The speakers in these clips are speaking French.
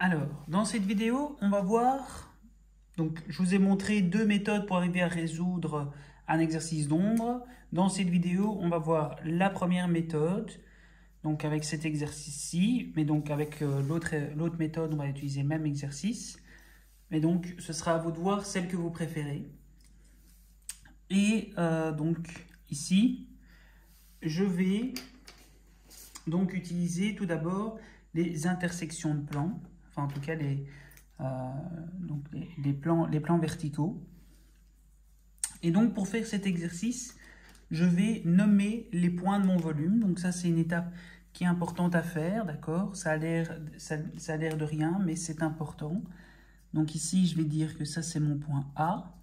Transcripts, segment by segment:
Alors, dans cette vidéo, on va voir, donc je vous ai montré deux méthodes pour arriver à résoudre un exercice d'ombre. Dans cette vidéo, on va voir la première méthode, donc avec cet exercice-ci, mais donc avec l'autre méthode, on va utiliser le même exercice. Mais donc, ce sera à vous de voir celle que vous préférez. Et donc, ici, je vais donc utiliser tout d'abord les intersections de plans, enfin en tout cas les plans verticaux. Et donc pour faire cet exercice, je vais nommer les points de mon volume. Donc ça c'est une étape qui est importante à faire, d'accord? Ça a l'air de rien, mais c'est important. Donc ici je vais dire que ça c'est mon point A,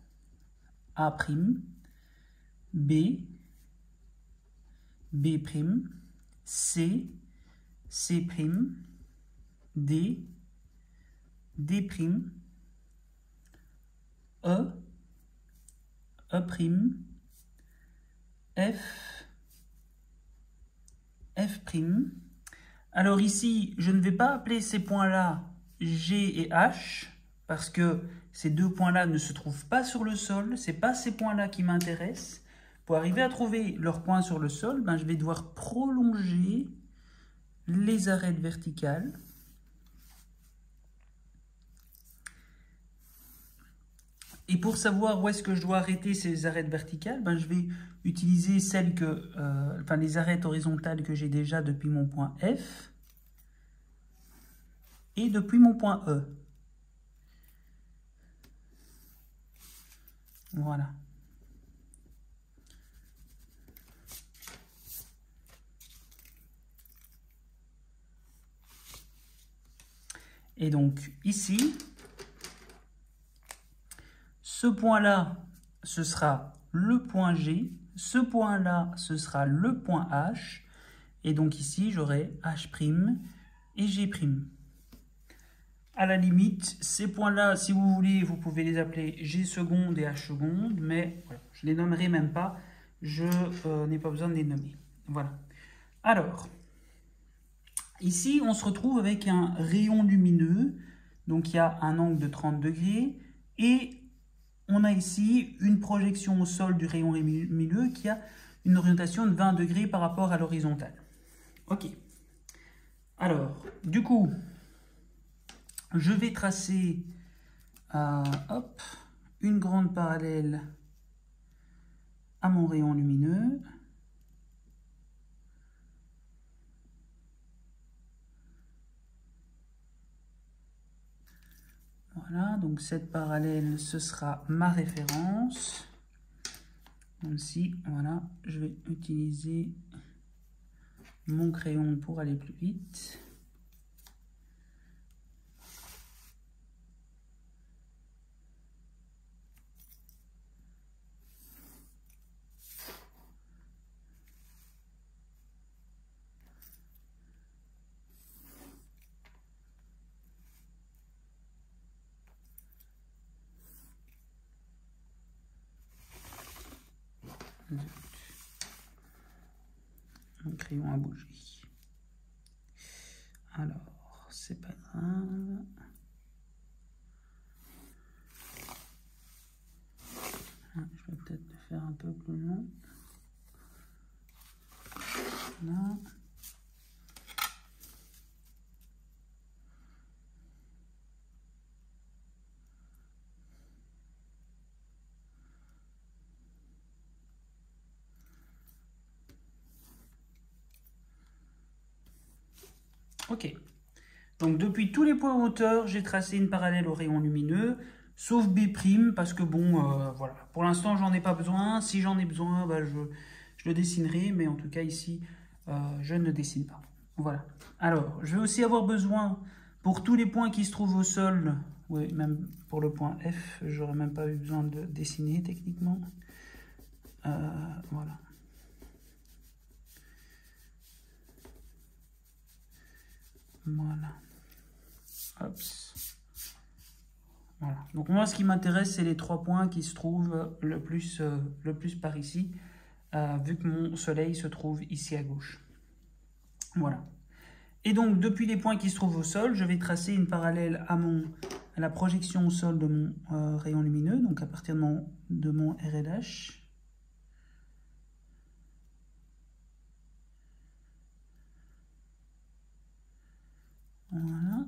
A', B, B', C, C', D, D', E, E', F, F'. Alors ici, je ne vais pas appeler ces points-là G et H, parce que ces deux points-là ne se trouvent pas sur le sol, ce n'est pas ces points-là qui m'intéressent. Pour arriver à trouver leurs points sur le sol, je vais devoir prolonger les arêtes verticales. Et pour savoir où est-ce que je dois arrêter ces arêtes verticales, je vais utiliser celles les arêtes horizontales que j'ai déjà depuis mon point F et depuis mon point E. Voilà. Et donc ici, ce point-là, ce sera le point G. Ce point-là, ce sera le point H. Et donc ici, j'aurai H' et G'. À la limite, ces points-là, si vous voulez, vous pouvez les appeler G seconde et H seconde. Mais voilà, je ne les nommerai même pas. Je n'ai pas besoin de les nommer. Voilà. Alors, ici, on se retrouve avec un rayon lumineux. Donc, il y a un angle de 30 degrés. Et on a ici une projection au sol du rayon lumineux qui a une orientation de 20 degrés par rapport à l'horizontale. Ok. Alors, du coup, je vais tracer une grande parallèle à mon rayon lumineux. Voilà, donc cette parallèle, ce sera ma référence. Ainsi, voilà, je vais utiliser mon crayon pour aller plus vite. Mon crayon a bougé. Alors, c'est pas grave. Je vais peut-être le faire un peu plus long. Là. Ok. Donc depuis tous les points hauteur, j'ai tracé une parallèle au rayon lumineux, sauf B', parce que bon, voilà. Pour l'instant, j'en ai pas besoin. Si j'en ai besoin, je le dessinerai, mais en tout cas ici, je ne dessine pas. Voilà. Alors, je vais aussi avoir besoin, pour tous les points qui se trouvent au sol, oui, même pour le point F, j'aurais même pas eu besoin de dessiner techniquement. Voilà. Voilà. Hop. Voilà. Donc moi, ce qui m'intéresse, c'est les 3 points qui se trouvent le plus par ici, vu que mon soleil se trouve ici à gauche. Voilà. Et donc, depuis les points qui se trouvent au sol, je vais tracer une parallèle à la projection au sol de mon rayon lumineux, donc à partir de mon RLH. Voilà.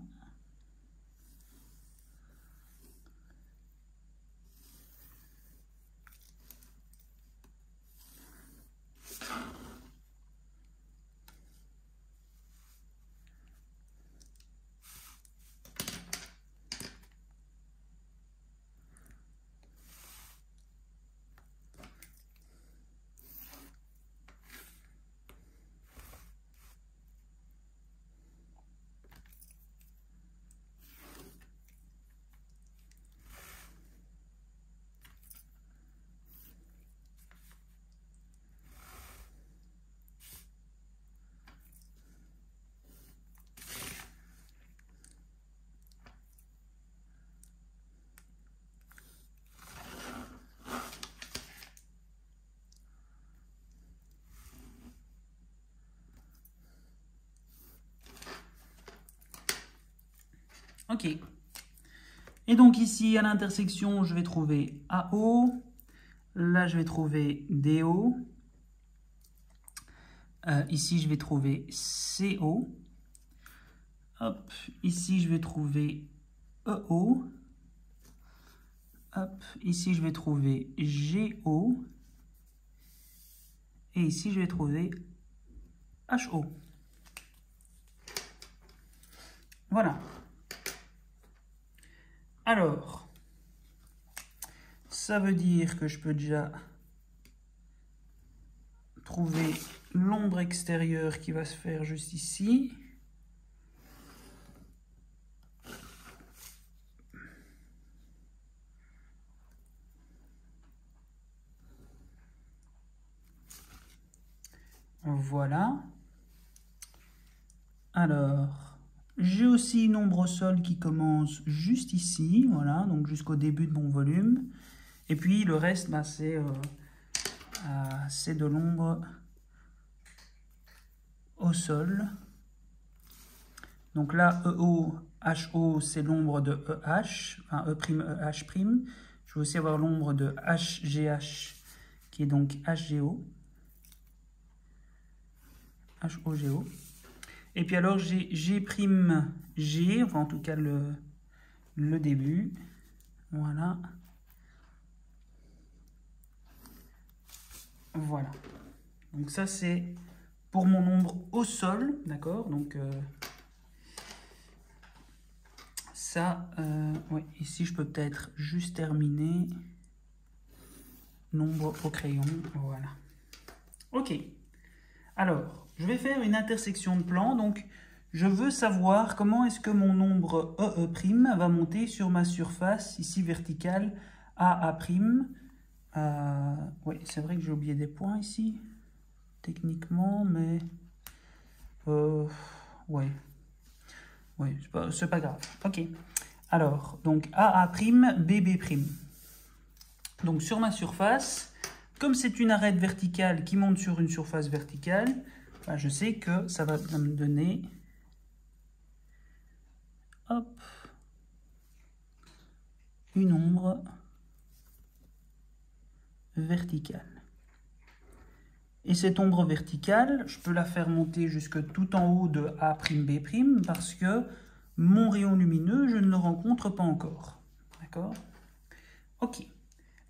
Ok. Et donc ici, à l'intersection, je vais trouver AO. Là, je vais trouver DO. Ici, je vais trouver CO. Hop, ici, je vais trouver EO. Hop, ici, je vais trouver GO. Et ici, je vais trouver HO. Voilà. Alors, ça veut dire que je peux déjà trouver l'ombre extérieure qui va se faire juste ici. Voilà. Alors, j'ai aussi une ombre au sol qui commence juste ici, voilà, donc jusqu'au début de mon volume. Et puis le reste, bah, c'est de l'ombre au sol. Donc là, EO, HO, c'est l'ombre de EH, enfin E', Je vais aussi avoir l'ombre de HGH, qui est donc HGO. HOGO. Et puis alors, j'ai G', enfin en tout cas le début. Voilà. Voilà. Donc ça, c'est pour mon ombre au sol, d'accord? Donc ça, ouais, ici, je peux peut-être juste terminer l'ombre au crayon, voilà. Ok. Alors, je vais faire une intersection de plans, donc je veux savoir comment est-ce que mon ombre EE' va monter sur ma surface, ici verticale, AA'. Oui, c'est vrai que j'ai oublié des points ici, techniquement, mais... ouais, c'est pas grave. Ok, alors, donc AA', BB'. Donc sur ma surface, comme c'est une arête verticale qui monte sur une surface verticale, ben, je sais que ça va me donner... Hop, une ombre verticale. Et cette ombre verticale, je peux la faire monter jusque tout en haut de A'B' parce que mon rayon lumineux, je ne le rencontre pas encore. D'accord? Ok.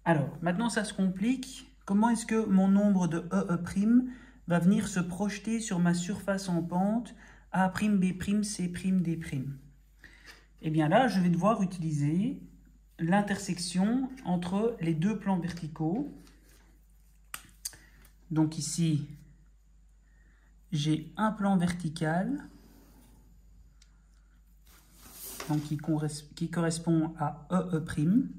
Alors, maintenant ça se complique. Comment est-ce que mon ombre de EE' va venir se projeter sur ma surface en pente A'B', C'D'? Eh bien là, je vais devoir utiliser l'intersection entre les deux plans verticaux. Donc ici, j'ai un plan vertical donc qui correspond à EE'.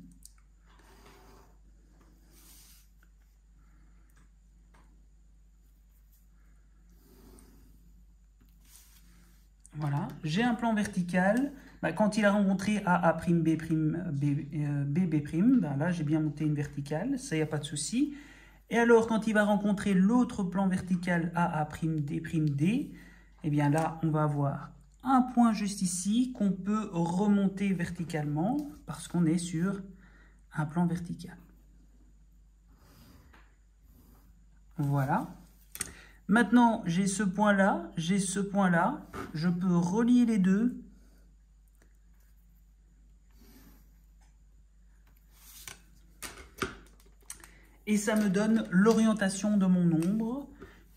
Voilà, j'ai un plan vertical. Bah, quand il a rencontré A'B', BB', bah, là j'ai bien monté une verticale, ça, il n'y a pas de souci. Et alors, quand il va rencontrer l'autre plan vertical AA', D', eh bien là, on va avoir un point juste ici qu'on peut remonter verticalement parce qu'on est sur un plan vertical. Voilà. Maintenant, j'ai ce point-là, j'ai ce point-là. Je peux relier les deux. Et ça me donne l'orientation de mon ombre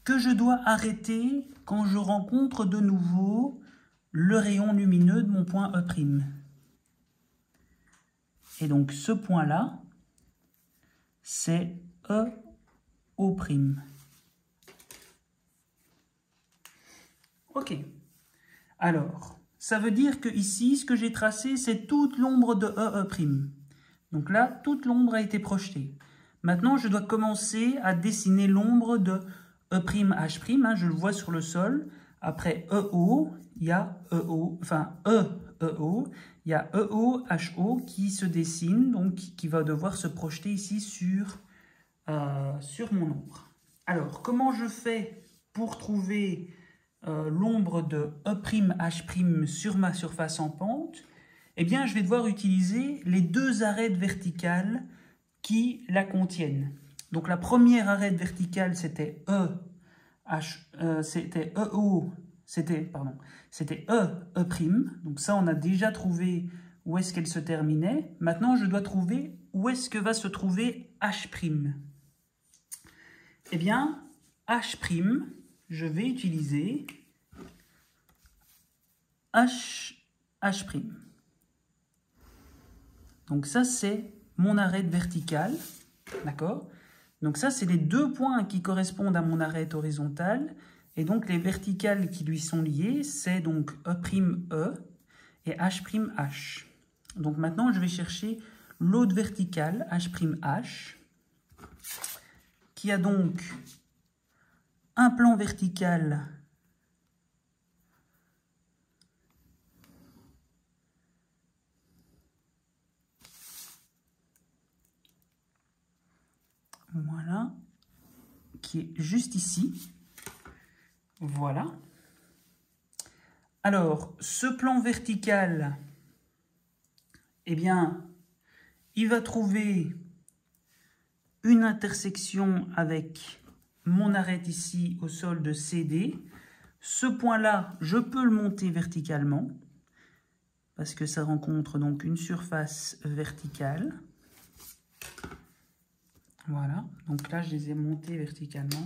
que je dois arrêter quand je rencontre de nouveau le rayon lumineux de mon point E'. Et donc ce point-là, c'est EO'. Ok. Alors, ça veut dire que ici, ce que j'ai tracé, c'est toute l'ombre de EE'. Donc là, toute l'ombre a été projetée. Maintenant, je dois commencer à dessiner l'ombre de E'H', hein, je le vois sur le sol. Après EO, il y a EO, enfin EO, il y a EO, HO qui se dessine, donc qui va devoir se projeter ici sur mon ombre. Alors, comment je fais pour trouver l'ombre de E'H' sur ma surface en pente? Eh bien, je vais devoir utiliser les deux arêtes verticales qui la contiennent. Donc la première arête verticale, c'était c'était E'. Donc ça, on a déjà trouvé où est-ce qu'elle se terminait. Maintenant, je dois trouver où est-ce que va se trouver H'. Eh bien, H', je vais utiliser H'. Donc ça, c'est mon arête verticale, d'accord? Donc ça, c'est les deux points qui correspondent à mon arête horizontale, et donc les verticales qui lui sont liées, c'est donc E', et H'. Donc maintenant, je vais chercher l'autre verticale, H', qui a donc un plan vertical voilà, qui est juste ici. Voilà. Alors, ce plan vertical, eh bien, il va trouver une intersection avec mon arête ici au sol de CD. Ce point-là, je peux le monter verticalement, parce que ça rencontre donc une surface verticale. Voilà, donc là, je les ai montés verticalement.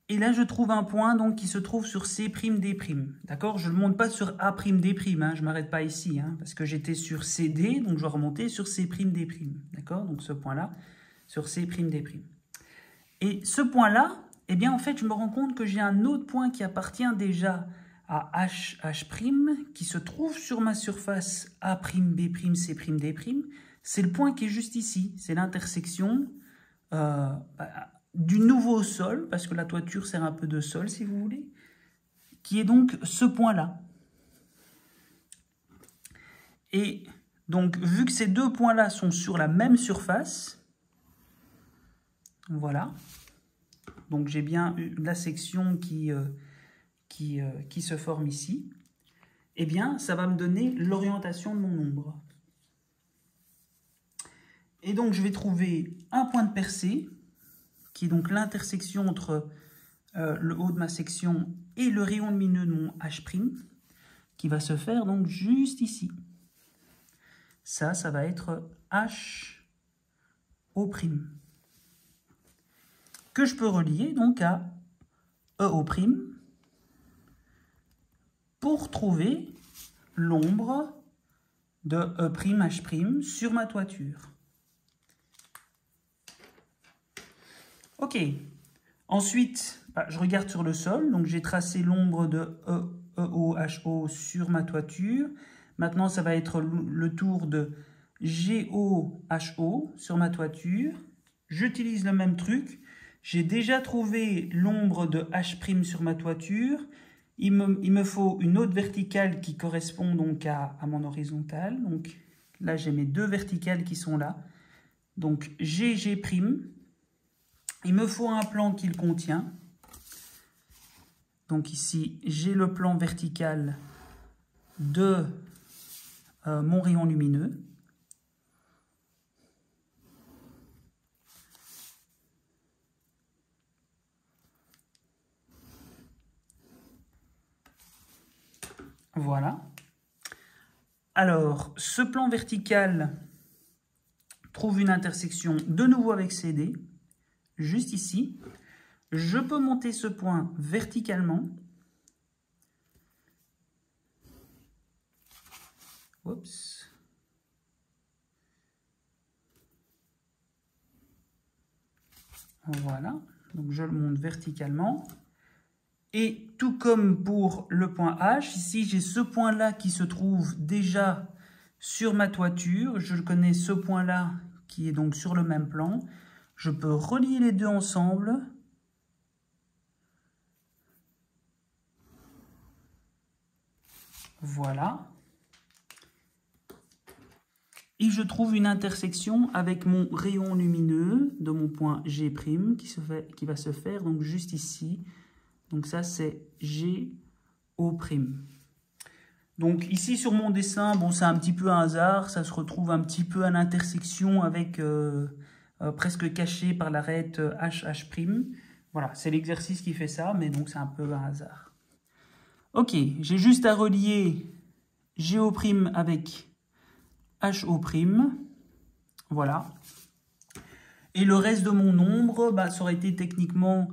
Et là, je trouve un point donc, qui se trouve sur C'D'. D'accord? Je ne le monte pas sur A'D', hein, je ne m'arrête pas ici, hein, parce que j'étais sur CD, donc je vais remonter sur C'D'. D'accord? Donc ce point-là, sur C'D'. Et ce point-là, eh bien, en fait, je me rends compte que j'ai un autre point qui appartient déjà à H', qui se trouve sur ma surface A'B', C'D'. C'est le point qui est juste ici. C'est l'intersection du nouveau sol, parce que la toiture sert un peu de sol, si vous voulez, qui est donc ce point-là. Et donc, vu que ces deux points-là sont sur la même surface, voilà, donc j'ai bien la section qui se forme ici, eh bien, ça va me donner l'orientation de mon ombre. Et donc, je vais trouver un point de percée, qui est donc l'intersection entre le haut de ma section et le rayon lumineux de mon H', qui va se faire donc juste ici. Ça va être HO', que je peux relier donc à EO', pour trouver l'ombre de E'H' sur ma toiture. Ok, ensuite, je regarde sur le sol, donc j'ai tracé l'ombre de EO, HO sur ma toiture. Maintenant, ça va être le tour de GO, HO sur ma toiture. J'utilise le même truc. J'ai déjà trouvé l'ombre de H' sur ma toiture. Il me faut une autre verticale qui correspond donc à mon horizontale. Donc là, j'ai mes deux verticales qui sont là. Donc GG'. Il me faut un plan qui le contient. Donc ici, j'ai le plan vertical de mon rayon lumineux. Voilà. Alors, ce plan vertical trouve une intersection de nouveau avec CD, juste ici. Je peux monter ce point verticalement. Oups. Voilà, donc je le monte verticalement. Et tout comme pour le point H, ici j'ai ce point-là qui se trouve déjà sur ma toiture. Je connais ce point-là qui est donc sur le même plan. Je peux relier les deux ensemble. Voilà. Et je trouve une intersection avec mon rayon lumineux de mon point G' qui va se faire donc juste ici. Donc ça, c'est GO'. Donc ici, sur mon dessin, bon, c'est un petit peu un hasard. Ça se retrouve un petit peu à l'intersection avec presque caché par l'arête HH'. Voilà, c'est l'exercice qui fait ça, mais donc c'est un peu un hasard. Ok, j'ai juste à relier GO' avec HO'. Voilà. Et le reste de mon ombre, bah, ça aurait été techniquement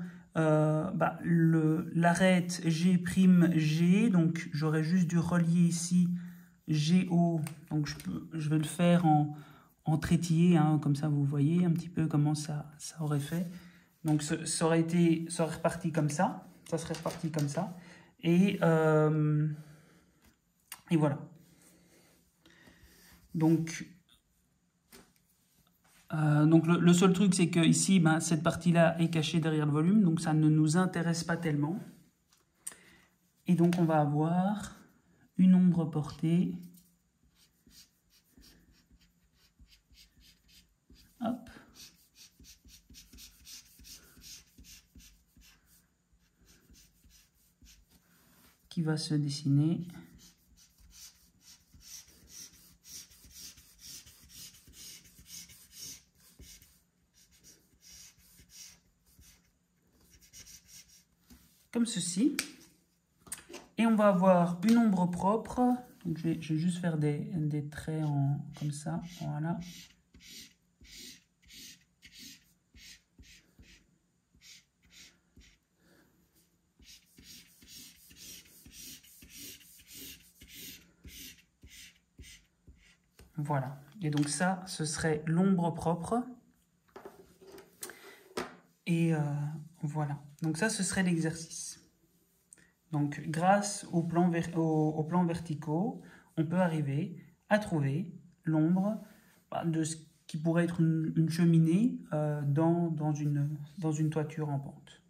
l'arête G', donc j'aurais juste dû relier ici GO, donc je vais le faire en trétillé, hein, comme ça vous voyez un petit peu comment ça aurait fait. Donc ça aurait reparti comme ça, ça serait reparti comme ça, et voilà. Donc le seul truc, c'est que ici, ben, cette partie-là est cachée derrière le volume, donc ça ne nous intéresse pas tellement. Et donc on va avoir une ombre portée. Hop. Qui va se dessiner. Comme ceci. Et on va avoir une ombre propre. Donc je vais juste faire des traits comme ça. Voilà. Voilà. Et donc ça, ce serait l'ombre propre. Et voilà. Donc ça, ce serait l'exercice. Donc grâce aux plans verticaux, on peut arriver à trouver l'ombre de ce qui pourrait être une cheminée dans une toiture en pente.